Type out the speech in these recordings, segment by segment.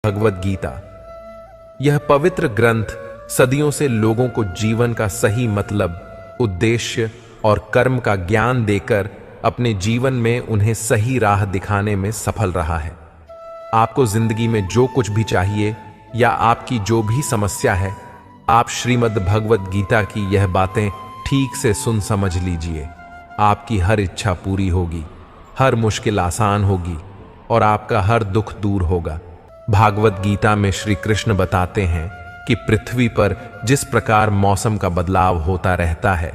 भगवत गीता। यह पवित्र ग्रंथ सदियों से लोगों को जीवन का सही मतलब, उद्देश्य और कर्म का ज्ञान देकर अपने जीवन में उन्हें सही राह दिखाने में सफल रहा है। आपको जिंदगी में जो कुछ भी चाहिए या आपकी जो भी समस्या है, आप श्रीमद् भगवत गीता की यह बातें ठीक से सुन समझ लीजिए। आपकी हर इच्छा पूरी होगी, हर मुश्किल आसान होगी और आपका हर दुख दूर होगा। भागवत गीता में श्री कृष्ण बताते हैं कि पृथ्वी पर जिस प्रकार मौसम का बदलाव होता रहता है,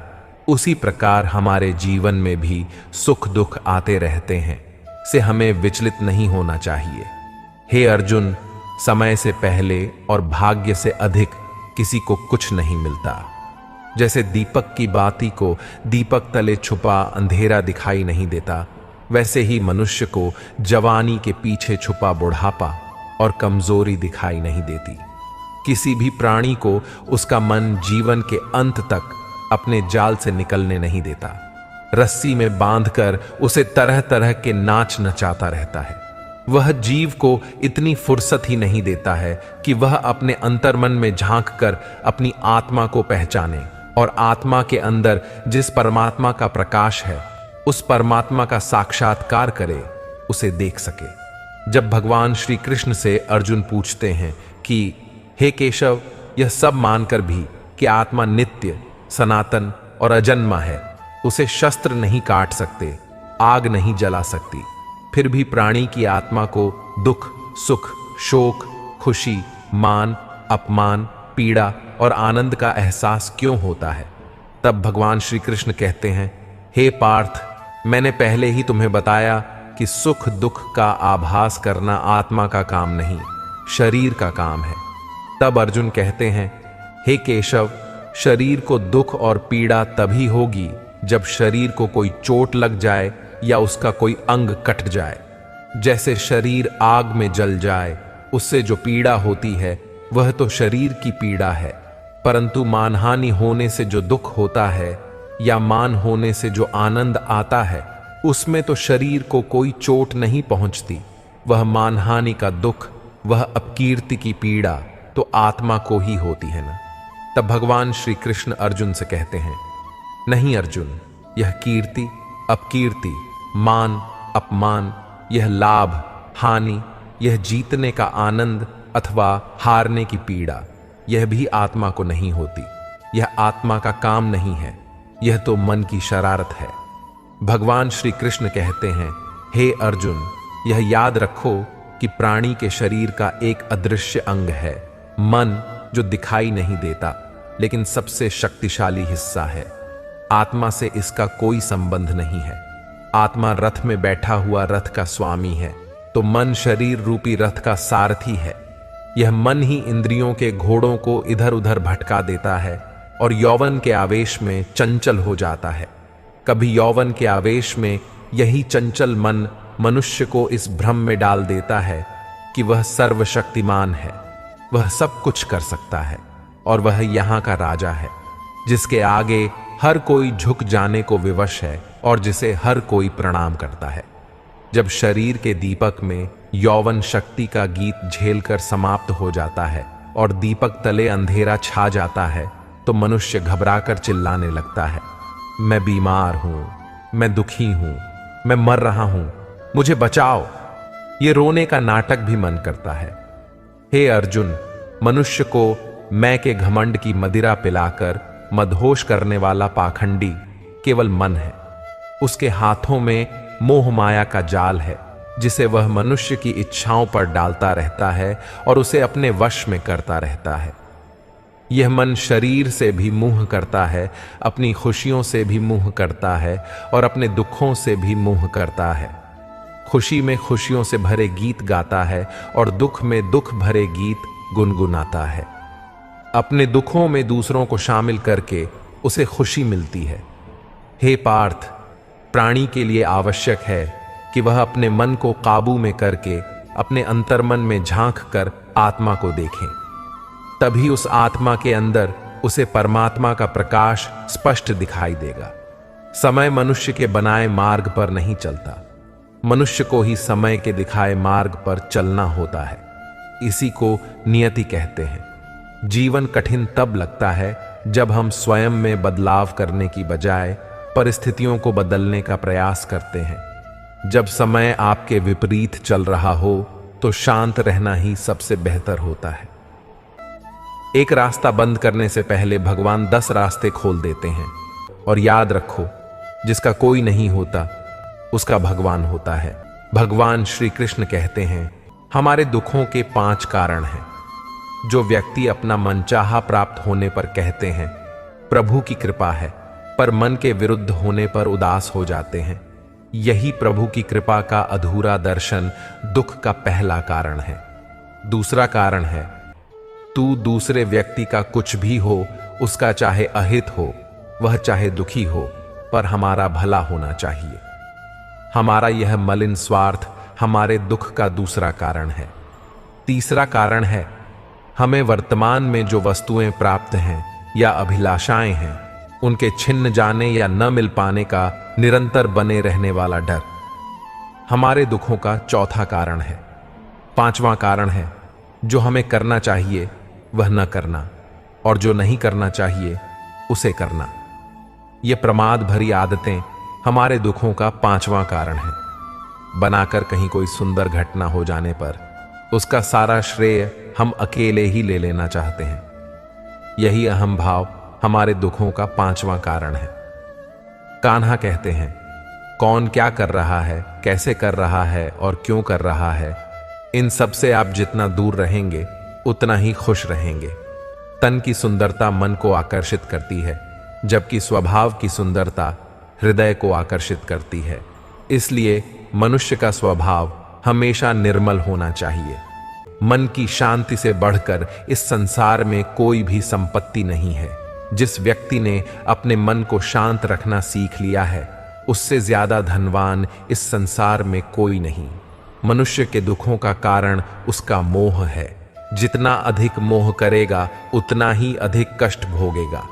उसी प्रकार हमारे जीवन में भी सुख दुख आते रहते हैं, से हमें विचलित नहीं होना चाहिए। हे अर्जुन, समय से पहले और भाग्य से अधिक किसी को कुछ नहीं मिलता। जैसे दीपक की बाती को दीपक तले छुपा अंधेरा दिखाई नहीं देता, वैसे ही मनुष्य को जवानी के पीछे छुपा बुढ़ापा और कमजोरी दिखाई नहीं देती। किसी भी प्राणी को उसका मन जीवन के अंत तक अपने जाल से निकलने नहीं देता। रस्सी में बांधकर उसे तरह तरह के नाच नचाता रहता है। वह जीव को इतनी फुर्सत ही नहीं देता है कि वह अपने अंतर्मन में झांक कर अपनी आत्मा को पहचाने और आत्मा के अंदर जिस परमात्मा का प्रकाश है, उस परमात्मा का साक्षात्कार करे, उसे देख सके। जब भगवान श्री कृष्ण से अर्जुन पूछते हैं कि हे केशव, यह सब मानकर भी कि आत्मा नित्य, सनातन और अजन्मा है, उसे शस्त्र नहीं काट सकते, आग नहीं जला सकती, फिर भी प्राणी की आत्मा को दुख, सुख, शोक, खुशी, मान, अपमान, पीड़ा और आनंद का एहसास क्यों होता है? तब भगवान श्री कृष्ण कहते हैं, हे पार्थ, मैंने पहले ही तुम्हें बताया कि सुख दुख का आभास करना आत्मा का काम नहीं, शरीर का काम है। तब अर्जुन कहते हैं, हे केशव, शरीर को दुख और पीड़ा तभी होगी जब शरीर को कोई चोट लग जाए या उसका कोई अंग कट जाए। जैसे शरीर आग में जल जाए, उससे जो पीड़ा होती है वह तो शरीर की पीड़ा है, परंतु मानहानि होने से जो दुख होता है या मान होने से जो आनंद आता है, उसमें तो शरीर को कोई चोट नहीं पहुंचती। वह मानहानि का दुख, वह अपकीर्ति की पीड़ा तो आत्मा को ही होती है ना। तब भगवान श्री कृष्ण अर्जुन से कहते हैं, नहीं अर्जुन, यह कीर्ति, अपकीर्ति, मान, अपमान, यह लाभ, हानि, यह जीतने का आनंद अथवा हारने की पीड़ा, यह भी आत्मा को नहीं होती। यह आत्मा का काम नहीं है, यह तो मन की शरारत है। भगवान श्री कृष्ण कहते हैं, हे अर्जुन, यह याद रखो कि प्राणी के शरीर का एक अदृश्य अंग है, मन, जो दिखाई नहीं देता लेकिन सबसे शक्तिशाली हिस्सा है। आत्मा से इसका कोई संबंध नहीं है। आत्मा रथ में बैठा हुआ रथ का स्वामी है, तो मन शरीर रूपी रथ का सारथी है। यह मन ही इंद्रियों के घोड़ों को इधर उधर भटका देता है और यौवन के आवेश में चंचल हो जाता है। कभी यौवन के आवेश में यही चंचल मन मनुष्य को इस भ्रम में डाल देता है कि वह सर्वशक्तिमान है, वह सब कुछ कर सकता है और वह यहाँ का राजा है, जिसके आगे हर कोई झुक जाने को विवश है और जिसे हर कोई प्रणाम करता है। जब शरीर के दीपक में यौवन शक्ति का गीत झेलकर समाप्त हो जाता है और दीपक तले अंधेरा छा जाता है, तो मनुष्य घबराकर चिल्लाने लगता है, मैं बीमार हूं, मैं दुखी हूं, मैं मर रहा हूं, मुझे बचाओ। ये रोने का नाटक भी मन करता है। हे अर्जुन, मनुष्य को मैं के घमंड की मदिरा पिलाकर मदहोश करने वाला पाखंडी केवल मन है। उसके हाथों में मोह माया का जाल है, जिसे वह मनुष्य की इच्छाओं पर डालता रहता है और उसे अपने वश में करता रहता है। यह मन शरीर से भी मुँह करता है, अपनी खुशियों से भी मुँह करता है और अपने दुखों से भी मुँह करता है। खुशी में खुशियों से भरे गीत गाता है और दुख में दुख भरे गीत गुनगुनाता है। अपने दुखों में दूसरों को शामिल करके उसे खुशी मिलती है। हे पार्थ, प्राणी के लिए आवश्यक है कि वह अपने मन को काबू में करके अपने अंतर्मन में झांक कर आत्मा को देखें। तभी उस आत्मा के अंदर उसे परमात्मा का प्रकाश स्पष्ट दिखाई देगा। समय मनुष्य के बनाए मार्ग पर नहीं चलता, मनुष्य को ही समय के दिखाए मार्ग पर चलना होता है। इसी को नियति कहते हैं। जीवन कठिन तब लगता है जब हम स्वयं में बदलाव करने की बजाय परिस्थितियों को बदलने का प्रयास करते हैं। जब समय आपके विपरीत चल रहा हो तो शांत रहना ही सबसे बेहतर होता है। एक रास्ता बंद करने से पहले भगवान 10 रास्ते खोल देते हैं। और याद रखो, जिसका कोई नहीं होता उसका भगवान होता है। भगवान श्री कृष्ण कहते हैं, हमारे दुखों के 5 कारण हैं। जो व्यक्ति अपना मनचाहा प्राप्त होने पर कहते हैं प्रभु की कृपा है, पर मन के विरुद्ध होने पर उदास हो जाते हैं, यही प्रभु की कृपा का अधूरा दर्शन दुख का पहला कारण है। दूसरा कारण है, तू दूसरे व्यक्ति का कुछ भी हो, उसका चाहे अहित हो, वह चाहे दुखी हो, पर हमारा भला होना चाहिए। हमारा यह मलिन स्वार्थ हमारे दुख का दूसरा कारण है। तीसरा कारण है, हमें वर्तमान में जो वस्तुएं प्राप्त हैं या अभिलाषाएं हैं, उनके छिन्न जाने या न मिल पाने का निरंतर बने रहने वाला डर हमारे दुखों का चौथा कारण है। पांचवां कारण है, जो हमें करना चाहिए वह न करना, और जो नहीं करना चाहिए उसे करना। ये प्रमाद भरी आदतें हमारे दुखों का 5वां कारण है। बनाकर कहीं कोई सुंदर घटना हो जाने पर उसका सारा श्रेय हम अकेले ही ले लेना चाहते हैं। यही अहम भाव हमारे दुखों का 5वां कारण है। कान्हा कहते हैं, कौन क्या कर रहा है, कैसे कर रहा है और क्यों कर रहा है, इन सब से आप जितना दूर रहेंगे उतना ही खुश रहेंगे। तन की सुंदरता मन को आकर्षित करती है, जबकि स्वभाव की सुंदरता हृदय को आकर्षित करती है। इसलिए मनुष्य का स्वभाव हमेशा निर्मल होना चाहिए। मन की शांति से बढ़कर इस संसार में कोई भी संपत्ति नहीं है। जिस व्यक्ति ने अपने मन को शांत रखना सीख लिया है, उससे ज्यादा धनवान इस संसार में कोई नहीं। मनुष्य के दुखों का कारण उसका मोह है। जितना अधिक मोह करेगा उतना ही अधिक कष्ट भोगेगा।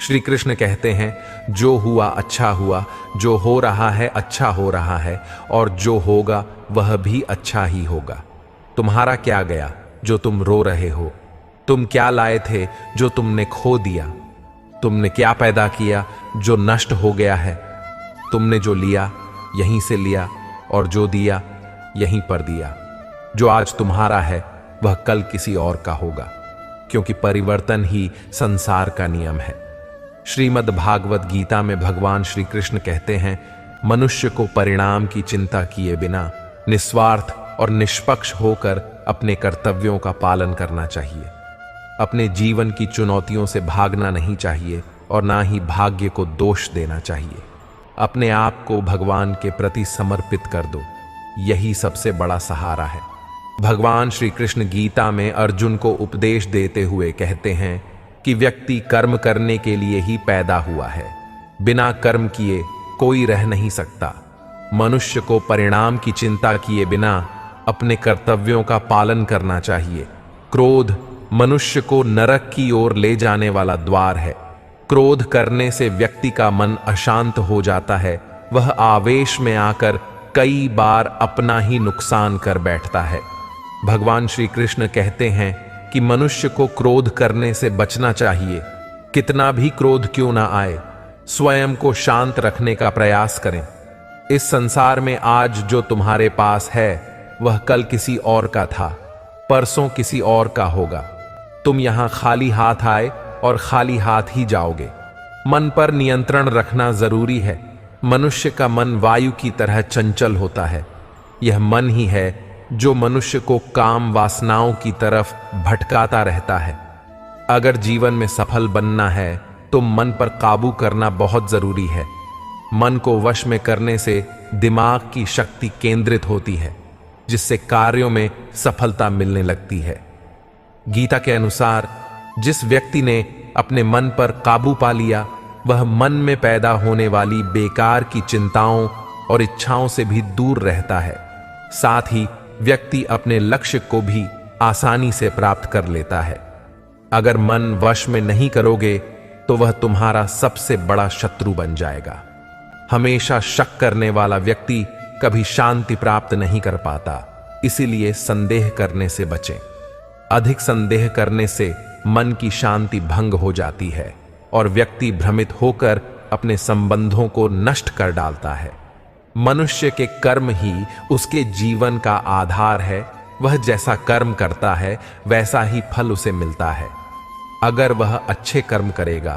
श्री कृष्ण कहते हैं, जो हुआ अच्छा हुआ, जो हो रहा है अच्छा हो रहा है, और जो होगा वह भी अच्छा ही होगा। तुम्हारा क्या गया जो तुम रो रहे हो? तुम क्या लाए थे जो तुमने खो दिया? तुमने क्या पैदा किया जो नष्ट हो गया है? तुमने जो लिया यहीं से लिया, और जो दिया यहीं पर दिया। जो आज तुम्हारा है वह कल किसी और का होगा, क्योंकि परिवर्तन ही संसार का नियम है। श्रीमद् भागवत गीता में भगवान श्री कृष्ण कहते हैं, मनुष्य को परिणाम की चिंता किए बिना निस्वार्थ और निष्पक्ष होकर अपने कर्तव्यों का पालन करना चाहिए। अपने जीवन की चुनौतियों से भागना नहीं चाहिए और ना ही भाग्य को दोष देना चाहिए। अपने आप को भगवान के प्रति समर्पित कर दो, यही सबसे बड़ा सहारा है। भगवान श्री कृष्ण गीता में अर्जुन को उपदेश देते हुए कहते हैं कि व्यक्ति कर्म करने के लिए ही पैदा हुआ है। बिना कर्म किए कोई रह नहीं सकता। मनुष्य को परिणाम की चिंता किए बिना अपने कर्तव्यों का पालन करना चाहिए। क्रोध मनुष्य को नरक की ओर ले जाने वाला द्वार है। क्रोध करने से व्यक्ति का मन अशांत हो जाता है। वह आवेश में आकर कई बार अपना ही नुकसान कर बैठता है। भगवान श्री कृष्ण कहते हैं कि मनुष्य को क्रोध करने से बचना चाहिए। कितना भी क्रोध क्यों ना आए, स्वयं को शांत रखने का प्रयास करें। इस संसार में आज जो तुम्हारे पास है वह कल किसी और का था, परसों किसी और का होगा। तुम यहां खाली हाथ आए और खाली हाथ ही जाओगे। मन पर नियंत्रण रखना जरूरी है। मनुष्य का मन वायु की तरह चंचल होता है। यह मन ही है जो मनुष्य को काम वासनाओं की तरफ भटकाता रहता है। अगर जीवन में सफल बनना है तो मन पर काबू करना बहुत जरूरी है। मन को वश में करने से दिमाग की शक्ति केंद्रित होती है, जिससे कार्यों में सफलता मिलने लगती है। गीता के अनुसार जिस व्यक्ति ने अपने मन पर काबू पा लिया, वह मन में पैदा होने वाली बेकार की चिंताओं और इच्छाओं से भी दूर रहता है। साथ ही व्यक्ति अपने लक्ष्य को भी आसानी से प्राप्त कर लेता है। अगर मन वश में नहीं करोगे तो वह तुम्हारा सबसे बड़ा शत्रु बन जाएगा। हमेशा शक करने वाला व्यक्ति कभी शांति प्राप्त नहीं कर पाता, इसीलिए संदेह करने से बचें। अधिक संदेह करने से मन की शांति भंग हो जाती है और व्यक्ति भ्रमित होकर अपने संबंधों को नष्ट कर डालता है। मनुष्य के कर्म ही उसके जीवन का आधार है। वह जैसा कर्म करता है वैसा ही फल उसे मिलता है। अगर वह अच्छे कर्म करेगा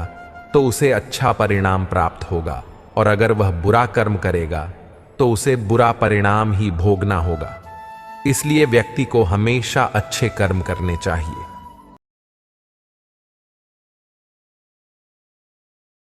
तो उसे अच्छा परिणाम प्राप्त होगा, और अगर वह बुरा कर्म करेगा तो उसे बुरा परिणाम ही भोगना होगा। इसलिए व्यक्ति को हमेशा अच्छे कर्म करने चाहिए।